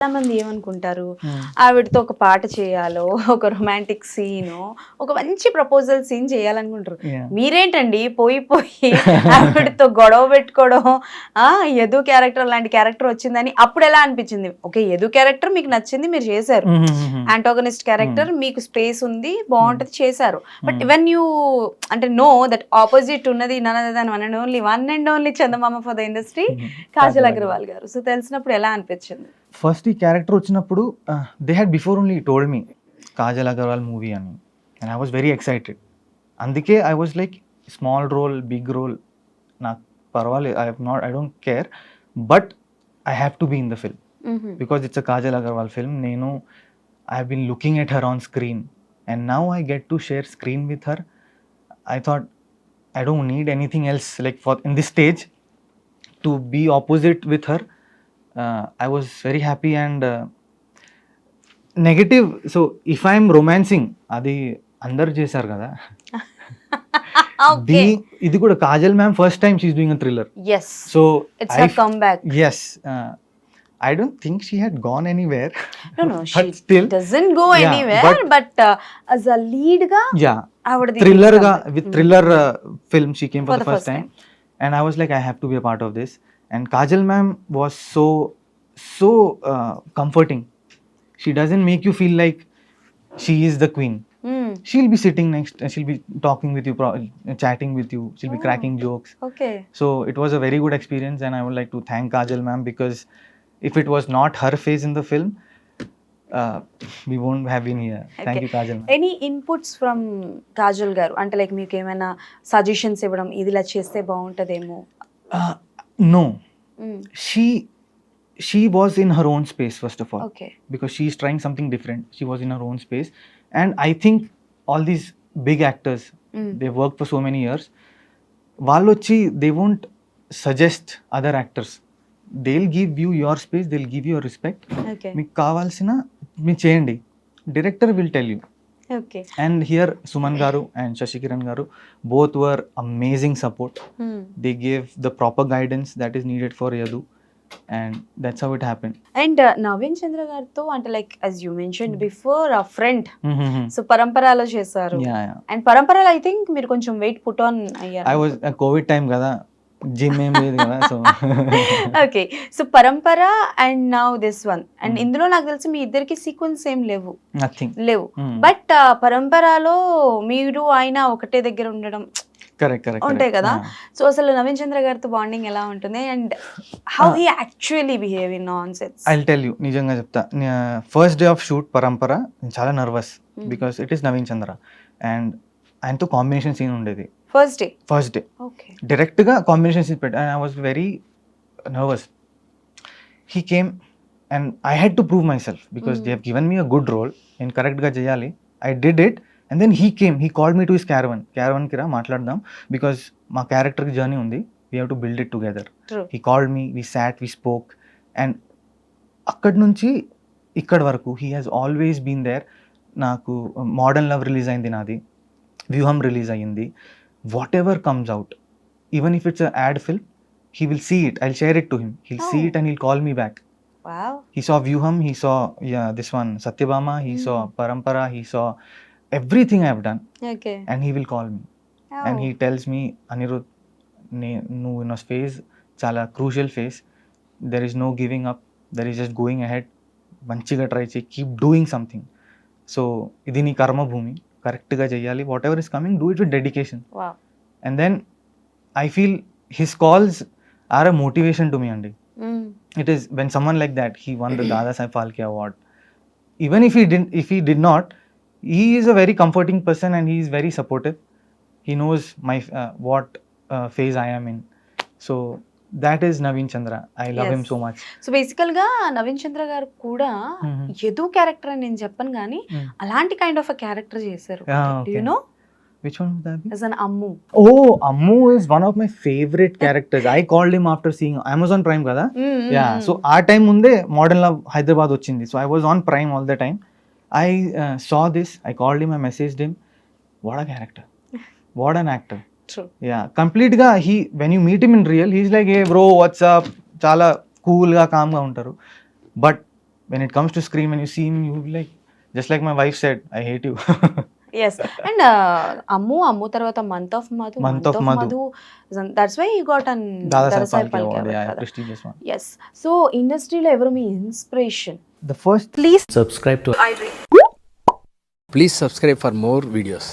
చాలా మంది ఏమనుకుంటారు, హ్మ్. ఆవిడతో ఒక పాట చేయాలో, ఒక రొమాంటిక్ సీనో, ఒక మంచి ప్రపోజల్ సీన్ చేయాలనుకుంటారు. యాహ్! మీరేంటండి పోయి ఆవిడతో గొడవ పెట్టుకోవడం, యదు క్యారెక్టర్ లాంటి క్యారెక్టర్ వచ్చిందని అప్పుడెలా అనిపించింది? ఓకే. యదు క్యారెక్టర్ మీకు నచ్చింది మీరు చేశారు. హుహుహుహు. యాంటాగనిస్ట్ హ్మ్. క్యారెక్టర్ మీకు స్పేస్ ఉంది, హ్మ్. బావుంటది చేశారు. But hmm. వెన్ యూ అంటే నో దట్ ఆపోజిట్ ఉన్నది none other than one and only Chandamama for the industry Kajal Aggarwal garu. So తెలిసినప్పుడు ఎలా అనిపించింది? ఫస్ట్ ఈ క్యారెక్టర్ వచ్చినప్పుడు they had before only told me Kajal Aggarwal movie అని. And I was very excited. అందుకే I was like small role, big role నాకు పర్వాలేదు. I don't care. But I have to be in the film because it's a Kajal Aggarwal film. నేను I have been looking at her on screen and now I get to share screen with her. I thought I don't need anything else like for in this stage to be opposite with her. I was very happy and negative. So if I'm romancing, అది అందరు చేశారు కదా. Okay. ఇది కూడా Kajal ma'am first time she's doing a thriller. yes, so it's her comeback. yes, I don't think she had gone anywhere. No, but she still doesn't go yeah, anywhere, but as a lead ga yeah, ఆవిడది thriller next ga comeback. with thriller film she came for the first time. time. And I was like, I have to be a part of this. And Kajal ma'am was so comforting. She doesn't make you feel like she is the queen. She'll be sitting next, she'll be talking with you, chatting with you, she'll be cracking jokes. Okay. So it was a very good experience, and I would like to thank Kajal ma'am, because if it was not her face in the film, we won't have been here. Thank Okay. you, Kajal ma'am. Any inputs from Kajal గారు అంటే like మీకు ఏమైనా suggestions ఇవ్వడం ఇది ఇలా చేస్తే బాగుంటదేమో? No, she was in her own space first of all. Okay. Because she is trying something different. She was in her own space, and I think all these big actors, they worked for so many years. Vallochi, they won't suggest other actors. They'll give you your space, they'll give you your respect. Okay. మీకు కావాల్సిన మీ చేయండి. Director will tell you. Okay. And here Suman garu and Shashi Kiran garu both were amazing support. They gave the proper guidance that is needed for Yadu, and that's how it happened. And Naveen Chandra గారితో అంటే like as you mentioned before a friend, so పరంపరలో చేశారు. Yeah. And పరంపరలో I think మీరు కొంచెం weight put on అయ్యారు. I was COVID time కదా, gym ఏం లేదు కదా, so okay. So Parampara and now this one, and ఇందులో నాకు తెలిసి మీ ఇద్దరికి సీక్వెన్స్ ఏం లేవు. నథింగ్. లేవు. బట్ పరంపరలో మీరు ఆయన ఒకటే దగ్గర ఉండడం కరెక్ట్ ఉంటాయి కదా. సో అసలు నవీన్ చంద్ర గారితో బాండింగ్ ఎలా ఉంటుంది and how he actually behave in on sets? I tell you, నిజంగా చెప్తా. First day of shoot Parampara నేను చాలా nervous, because it is Naveen Chandra and ఆయనతో కాంబినేషన్ సీన్ ఉండేది ఫస్ట్ డే. ఓకే. డైరెక్ట్గా కాంబినేషన్ సీన్ పెట్టి I was very nervous. He came and I had to prove myself because they have given me a good role. నేను కరెక్ట్గా చేయాలి. I did it. And then he came, he called me to his క్యారవన్కి రా మాట్లాడదాం, because మా క్యారెక్టర్కి journey ఉంది, we have to build it together. He called me, we sat, we spoke, and అక్కడి నుంచి ఇక్కడి వరకు he has always been there. నాకు మోడర్న్ లవ్ రిలీజ్ అయింది, నాది వ్యూహం రిలీజ్ అయ్యింది. Whatever comes out, even if it's a ad film, he will see it. I'll share it to him. He'll see it and he'll call me back. Wow. He saw Vyuham, he saw this one Satyabama, he saw Parampara, he saw everything I have done. Okay. And he will call me. Oh. And he tells me, Anirudh, no in a phase, chala crucial phase. There is no giving up. There is just going ahead. Manchiga try chey, keep doing something. So idi nee karma bhumi, correct ga cheyali. Whatever is coming, do it with dedication. Wow. And then I feel his calls are a motivation to me, Andy. It is when someone like that, he won the Dada Saib Phalke award. Even if he did not, he is a very comforting person and he is very supportive. He knows my what phase I am in. So that is Naveen Chandra. I love him so much. So బేసికల్ గా నవీన్ చంద్ర గారు కూడా Yadu character అని నేను చెప్పను కానీ అలాంటి kind of a character చేశారు. Do you know which one would that be? as an Ammu? Oh, Ammu is one of my favorite characters. I called him after seeing Amazon Prime kada. Yeah, so our time munde Modern Love Hyderabad ochindi, so I was on Prime all the time. I saw this, I called him, I messaged him. What a character, what an actor. True. Yeah, complete ga he, when you meet him in real, he's like, hey bro, what's up, chala cool ga calm ga untaru, but when it comes to screen, when you see him, you will be like, just like my wife said, I hate you. Yes and Ammu తర్వాత month of Madhu Month of Madhu. That's why you got an Dadasaheb Phalke award, yeah, prestigious one. Yes so ఇండస్ట్రీలో ఎవరు మీ inspiration? The first please Please subscribe for more videos.